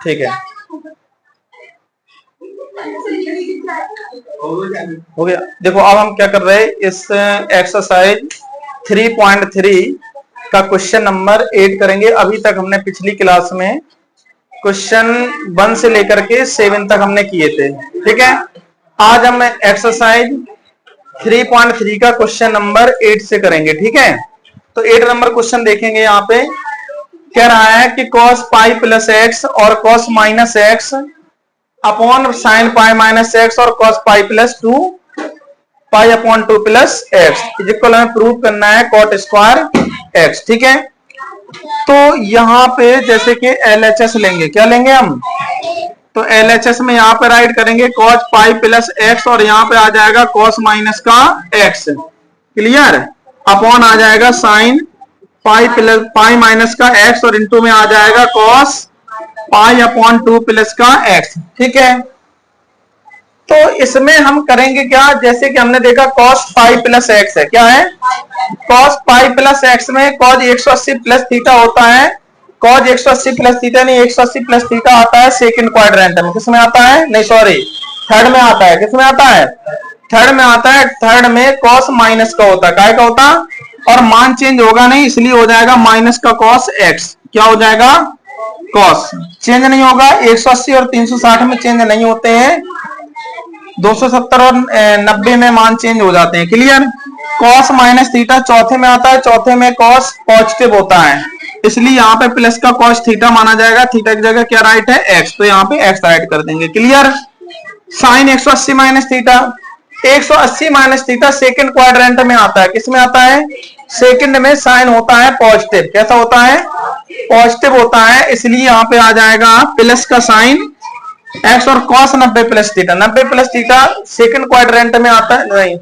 ठीक है, हो गया। देखो अब हम क्या कर रहे हैं, इस एक्सरसाइज 3.3 का क्वेश्चन नंबर 8 करेंगे। अभी तक हमने पिछली क्लास में क्वेश्चन 1 से लेकर के 7 तक हमने किए थे। ठीक है, आज हम एक्सरसाइज 3.3 का क्वेश्चन नंबर 8 से करेंगे। ठीक है, तो 8 नंबर क्वेश्चन देखेंगे। यहाँ पे कह रहा है कि cos पाई प्लस एक्स और cos minus x upon sine pi minus x और cos pi plus 2 pi upon 2 plus x equal हमें प्रूव करना है cot स्क्वायर एक्स। ठीक है, तो यहाँ पे जैसे कि LHS लेंगे, क्या लेंगे हम, तो LHS में यहाँ पे राइट करेंगे cos पाई प्लस एक्स और यहाँ पे आ जाएगा cos माइनस का एक्स, क्लियर, अपॉन आ जाएगा sine pi plus pi minus का एक्स और इनटू में आ जाएगा cos पाई अपॉन 2 प्लस का एक्स। ठीक है, तो इसमें हम करेंगे क्या, जैसे कि हमने देखा cos पाई प्लस एक्स है, क्या है, cos पाई प्लस एक्स में cos 180 प्लस थीटा होता है, cos 180 प्लस थीटा नहीं 180 प्लस थीटा आता है सेकंड क्वाड्रेंट में। किसमें आता है, नहीं सॉरी थर्ड में आता है। किसमें आता है, थर्ड में आता है। थर्ड में cos माइनस का होता है, काय का होता, और मान चेंज होगा नहीं इसलिए हो जाएगा माइनस का cos एक्स। क्या हो जाएगा, cos चेंज नहीं होगा, 180 और 360 में चेंज नहीं होते हैं, 270 और 90 में मान चेंज हो जाते हैं, क्लियर। cos माइनस थीटा चौथे में आता है, चौथे में cos पॉजिटिव होता है इसलिए यहाँ पे प्लस का cos थीटा माना जाएगा, थीटा की जगह क्या राइट है, x, तो यहाँ पे x राइट कर देंगे, clear. Sine 180 minus theta, 180 minus theta second quadrant में आता है। किस में आता है, सेकंड में साइन होता है पॉजिटिव, कैसा होता है, पॉजिटिव होता है, इसलिए यहाँ पे आ जाएगा प्लस का साइन एक्स और cos 90 plus theta. 90 plus theta second quadrant में आता है, नहीं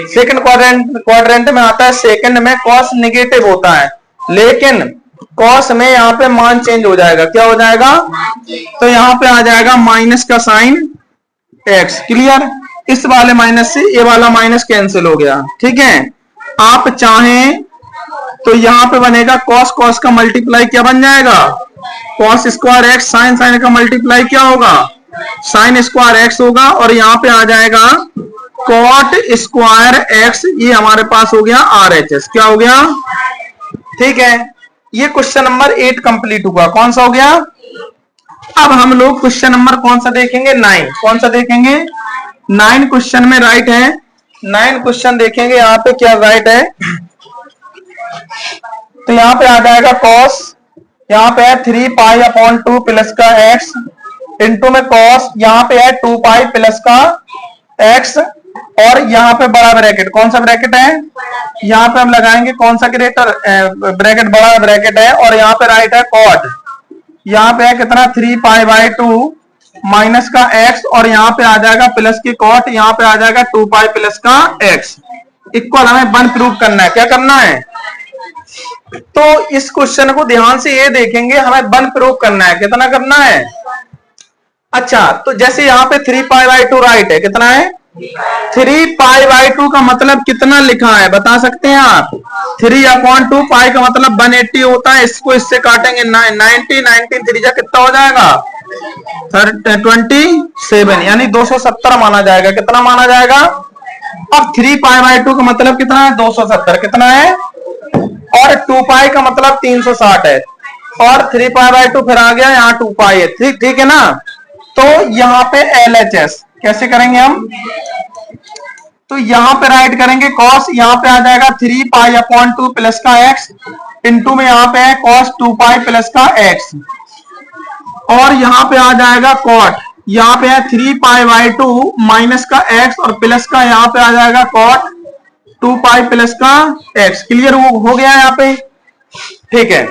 सेकंड क्वाड्रेंट में आता है, सेकंड में cos निगेटिव होता है, लेकिन cos में यहाँ पे मान चेंज हो जाएगा, क्या हो जाएगा, तो यहाँ पे आ जाएगा माइनस का साइन एक्स, क्लियर। इस वाले माइनस से ये वाला माइनस कैंसिल हो गया। ठीक है, आप चाहें तो यहाँ पे बनेगा cos का मल्टीप्लाई क्या बन जाएगा, cos स्क्वायर एक्स, साइन का मल्टीप्लाई क्या होगा, साइन स्क्वायर एक्स होगा, और यहाँ पे आ जाएगा cot स्क्वायर एक्स, ये हमारे पास हो गया RHS, क्या हो गया। ठीक है, ये क्वेश्चन नंबर 8 कंप्लीट हुआ। कौन सा हो गया, अब हम लोग क्वेश्चन नंबर कौन सा देखेंगे, 9। कौन सा देखेंगे, 9 क्वेश्चन में राइट है, 9 क्वेश्चन देखेंगे। यहाँ पे क्या राइट है, तो यहाँ पे आ जाएगा cos, यहाँ पे है 3 पाई अपॉन 2 प्लस का x इंटू में cos, यहाँ पे है 2 पाई प्लस का x, और यहाँ पे बड़ा ब्रैकेट, कौन सा ब्रैकेट है, यहाँ पे हम लगाएंगे कौन सा ग्रेटर ब्रैकेट, बड़ा ब्रैकेट है, और यहाँ पे राइट है cot, यहाँ पे है कितना 3 पाई बाई 2 माइनस का x, और यहाँ पे आ जाएगा प्लस की cot, यहाँ पे आ जाएगा 2 पाई प्लस का x इक्वल हमें 1 प्रूव करना है। क्या करना है, तो इस क्वेश्चन को ध्यान से ये देखेंगे, हमें 1 प्रूव करना है। कितना करना है, अच्छा, तो जैसे यहाँ पे 3 पाई बाई 2 राइट है, कितना है 3 पाई बाई 2 का मतलब कितना लिखा है, बता सकते हैं आप, 3 अपॉन 2 पाई का मतलब 180 होता है, इसको इससे काटेंगे 90, 90 3 जा कितना हो जाएगा 27, यानी 270 माना जाएगा। कितना माना जाएगा, अब 3 पाई बाई 2 का मतलब कितना है 270, कितना है, और 2 पाई का मतलब 360 है, और 3 पाई बाई 2 फिर आ गया यहाँ 2 पाई है, ठीक है ना। तो यहाँ पे LHS कैसे करेंगे हम, तो यहाँ पे राइट करेंगे cos, यहाँ पे आ जाएगा 3 पाई अपॉन 2 प्लस का x इंटू में यहाँ पे है cos 2 पाई प्लस का x, और यहाँ पे आ जाएगा cot, यहाँ पे है 3 पाई बाई 2 माइनस का x और प्लस का यहाँ पे आ जाएगा cot 2 पाई प्लस का x, क्लियर हो गया यहाँ पे। ठीक है,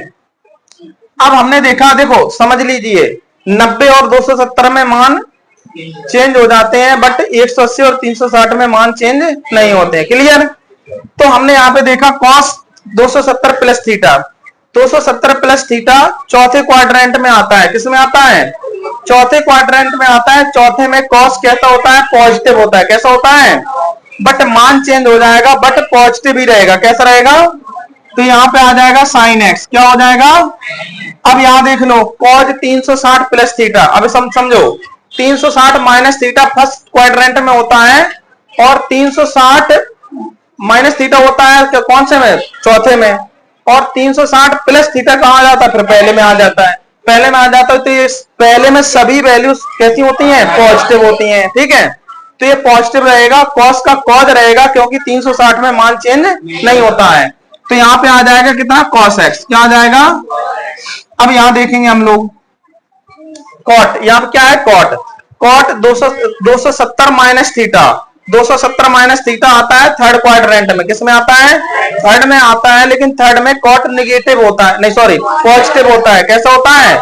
अब हमने देखा, देखो समझ लीजिए 90 और 270 में मान चेंज हो जाते हैं, बट 180 और 360 में मान चेंज नहीं होते हैं, क्लियर। तो हमने यहाँ पे देखा cos 270 plus theta, 270 plus theta चौथे क्वाड्रेंट में आता है, किसमें आता है, चौथे क्वाड्रेंट में आता है। चौथे में cos कैसा होता है, पॉजिटिव होता है, कैसा होता है, बट मान चेंज हो जाएगा, बट पॉजिटिव ही रहेगा, कैसा रहेगा, तो यहाँ पे आ जाएगा साइन एक्स, क्या हो जाएगा। अब यहाँ देख लो कॉज 360 प्लस थीटा, अब समझो 360 माइनस थीटा फर्स्ट क्वाड्रेंट में होता है और 360 माइनस थीटा होता है कौन से में, चौथे में, और 360 प्लस थीटा कहाँ आ जाता है, फिर पहले में आ जाता है, पहले में आ जाता है। तो ये पहले में सभी वैल्यूज कैसी होती हैं, पॉजिटिव होती हैं, ठीक है। तो ये पॉजिटिव रहेगा, कॉस का कॉज रहेगा क्योंकि 360 में मान चेंज नहीं होता है। तो यहाँ पे आ जाएगा कितना, कॉस एक्स, क्या आ जाएगा। अब यहाँ देखेंगे हम लोग कॉट, यहाँ पे क्या है cot, cot 270 minus theta, 270 minus theta आता है थर्ड क्वाड्रेंट में, किसमें आता है, थर्ड में आता है, लेकिन थर्ड में कॉट निगेटिव होता है, नहीं सॉरी पॉजिटिव होता है, कैसा होता है,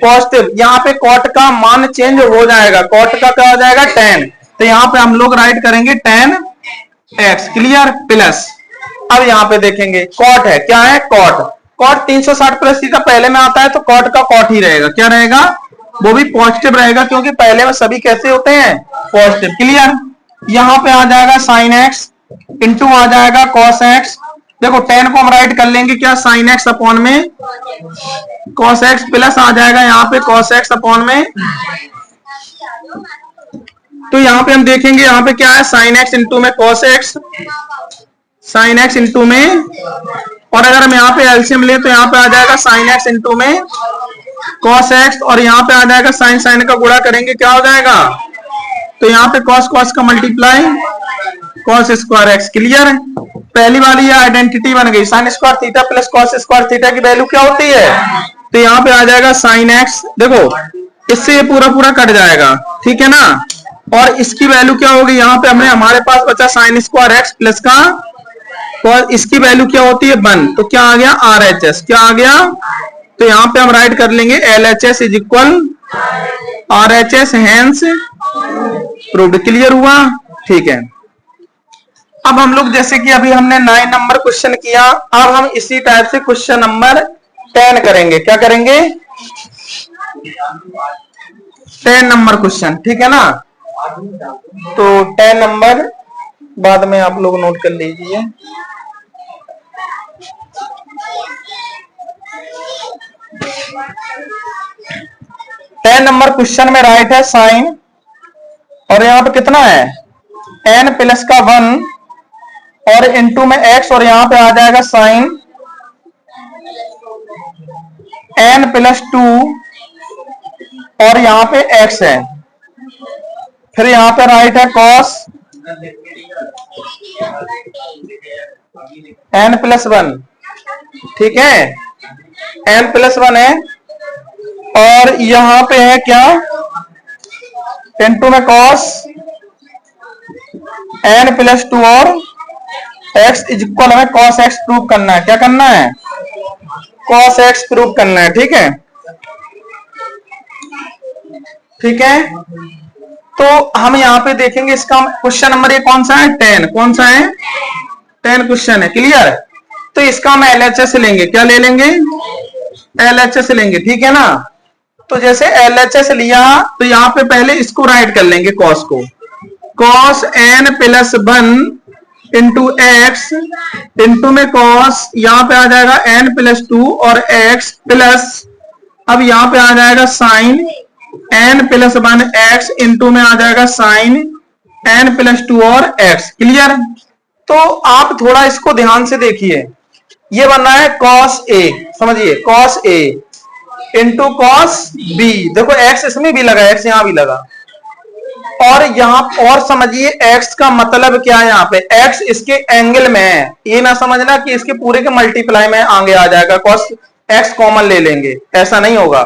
पॉजिटिव। यहाँ पे कॉट का मान चेंज हो जाएगा, कॉट का क्या हो जाएगा, tan। तो यहाँ पे हम लोग राइट करेंगे tan x, क्लियर, प्लस। अब यहाँ पे देखेंगे कॉट है, क्या है कॉट, कॉट 360 प्लस थीटा पहले में आता है तो कॉट का कॉट ही रहेगा, क्या रहेगा, वो भी पॉजिटिव रहेगा क्योंकि पहले में सभी कैसे होते हैं, पॉजिटिव, क्लियर। यहाँ पे आ जाएगा साइन एक्स इंटू आ जाएगा कॉस एक्स, देखो tan को हम राइट कर लेंगे क्या, साइन एक्स अपॉन में कॉस एक्स, प्लस आ जाएगा यहाँ पे कॉस एक्स अपॉन में, तो यहाँ पे हम देखेंगे यहाँ पे क्या है, साइन एक्स इंटू में cos x, sine x into में, और अगर हम यहाँ पे एलसीएम ले तो यहाँ पे आ जाएगा साइन एक्स इंटू में कॉस एक्स, और यहाँ पे आ जाएगा साइन साइन का गुणा करेंगे क्या हो जाएगा, तो यहाँ पे कॉस कॉस का multiply cos square x, clear. पहली वाली ये आइडेंटिटी बन गई, sine square theta plus cos square theta की वैल्यू क्या होती है, तो यहाँ पे आ जाएगा साइन एक्स, देखो इससे ये पूरा पूरा कट जाएगा, ठीक है ना, और इसकी वैल्यू क्या होगी, यहाँ पे हमारे पास बचा साइन स्क्वायर एक्स प्लस का, और इसकी वैल्यू क्या होती है 1, तो क्या आ गया RHS, क्या आ गया, तो यहाँ पे हम राइट कर लेंगे LHS is equal RHS, hence proved, clear हुआ, ठीक है। अब हम लोग जैसे कि अभी हमने 9 नंबर क्वेश्चन किया, अब हम इसी टाइप से क्वेश्चन नंबर 10 करेंगे, क्या करेंगे, 10 नंबर क्वेश्चन, ठीक है ना। तो 10 नंबर बाद में आप लोग नोट कर लीजिए। टेन नंबर क्वेश्चन में राइट है साइन, और यहाँ पे कितना है n प्लस का 1 और इनटू में x, और यहाँ पे आ जाएगा साइन n प्लस 2 और यहाँ पे x है, फिर यहाँ पे राइट है कॉस n प्लस 1, ठीक है, n प्लस 1 है, और यहाँ पे है क्या इनटू में कॉस n प्लस 2 और x इज इक्वल, हमें कॉस x प्रूव करना है, क्या करना है, कॉस x प्रूव करना है, ठीक है, ठीक है। तो हम यहाँ पे देखेंगे इसका क्वेश्चन नंबर ये कौन सा है 10, कौन सा है 10 क्वेश्चन है, क्लियर। तो इसका हम LHS लेंगे, क्या ले लेंगे, LHS लेंगे, ठीक है ना। तो जैसे LHS लिया तो यहाँ पे पहले इसको राइट कर लेंगे कॉस को, cos n plus 1 into x into में कॉस, यहाँ पे आ जाएगा n प्लस 2 और x प्लस, अब यहाँ पे आ जाएगा sine n plus 1 x into में आ जाएगा साइन n प्लस 2 और x, क्लियर। तो आप थोड़ा इसको ध्यान से देखिए, ये बन रहा है कॉस a, समझिए cos a into cos b, देखो x इसमें भी लगा, x यहाँ भी लगा, और यहाँ और समझिए x का मतलब क्या है, यहाँ पे x इसके एंगल में है, ये ना समझना कि इसके पूरे के मल्टीप्लाई में आगे आ जाएगा, कॉस x कॉमन ले लेंगे, ऐसा नहीं होगा,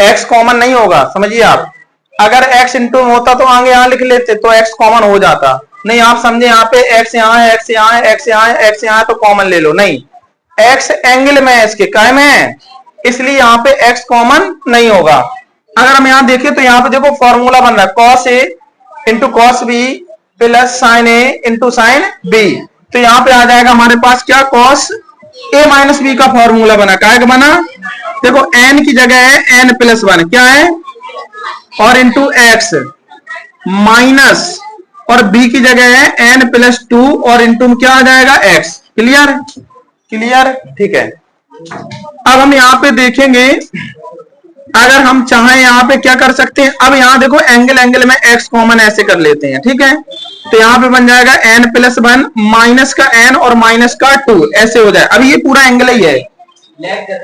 x कॉमन नहीं होगा, समझिए आप, अगर x इंटू में होता तो आगे यहाँ लिख लेते तो x कॉमन हो जाता, नहीं आप समझे यहाँ पे x यहाँ है, x यहाँ है, x यहाँ है, x यहाँ है, तो कॉमन ले लो, नहीं x एंगल में है, इसके काय में है, इसलिए यहाँ पे x कॉमन नहीं होगा। अगर हम यहाँ देखें तो यहाँ पे देखो फॉर्मूला बन रहा है cos a into cos b plus sign a into sine b, तो यहाँ पे आ जाएगा हमारे पास क्या कॉस a माइनस b का फॉर्मूला बना, क्या बना, देखो n की जगह है n प्लस 1, क्या है, और इंटू x माइनस, और b की जगह है n प्लस 2 और इंटू क्या आ जाएगा x, क्लियर। क्लियर, ठीक है। अब हम यहाँ पे देखेंगे, अगर हम चाहें यहाँ पे क्या कर सकते हैं, अब यहाँ देखो एंगल में x कॉमन ऐसे कर लेते हैं, ठीक है। तो यहाँ पे बन जाएगा n+1 माइनस का n और माइनस का 2 ऐसे हो जाए। अब ये पूरा एंगल ही है।